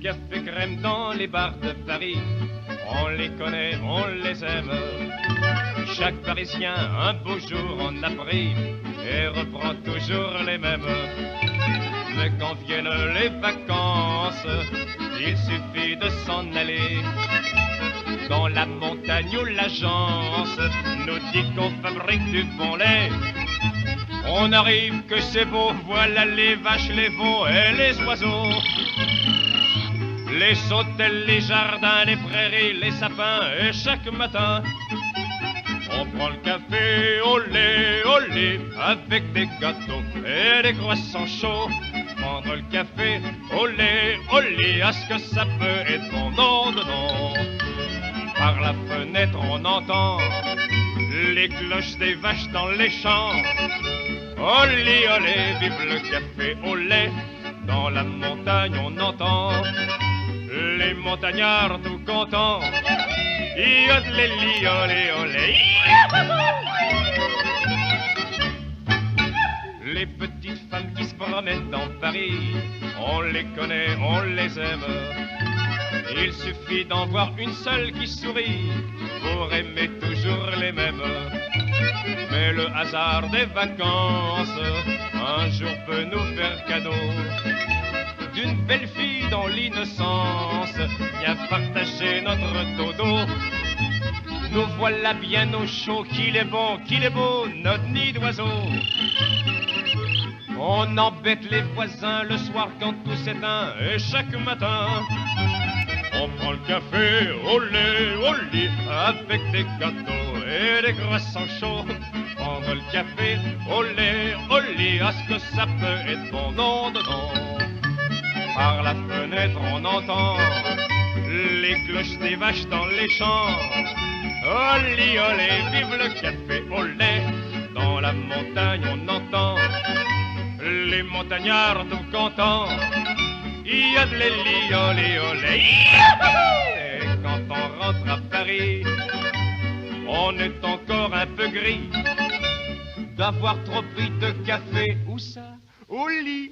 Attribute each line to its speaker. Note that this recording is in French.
Speaker 1: cafés crème dans les bars de Paris. On les connaît, on les aime. Chaque Parisien, un beau jour, en a pris et reprend toujours les mêmes. Mais quand viennent les vacances, il suffit de s'en aller dans la montagne où l'agence nous dit qu'on fabrique du bon lait. On arrive que c'est beau, voilà les vaches, les veaux et les oiseaux, les hôtels, les jardins, les prairies, les sapins. Et chaque matin on prend le café au lait, avec des gâteaux et des croissants chauds. Prendre le café au lait, à ce que ça peut être bon, non, non, non. Par la fenêtre on entend les cloches des vaches dans les champs. Olé, olé, vive le café au lait. Dans la montagne on entend les montagnards tout contents. Yodelé, olé, olé. Les petites femmes qui se promènent dans Paris, on les connaît, on les aime. Il suffit d'en voir une seule qui sourit pour aimer toujours les mêmes. Mais le hasard des vacances un jour peut nous faire cadeau d'une belle fille dont l'innocence vient partager notre dodo. Nous voilà bien au chaud, qu'il est bon, qu'il est beau, notre nid d'oiseau. On embête les voisins le soir quand tout s'éteint. Et chaque matin on prend le café au lit, avec des gâteaux et des croissants chauds. Prendre le café au lit, à ce que ça peut être bon, non, non, non. Par la fenêtre on entend les cloches des vaches dans les champs. Olé, olé, vive le café au lait. Dans la montagne on entend les montagnards tout contents. Yodelé, olé, olé. Et quand on rentre à Paris, on est encore un peu gris d'avoir trop pris de café. Où ça? Au lit.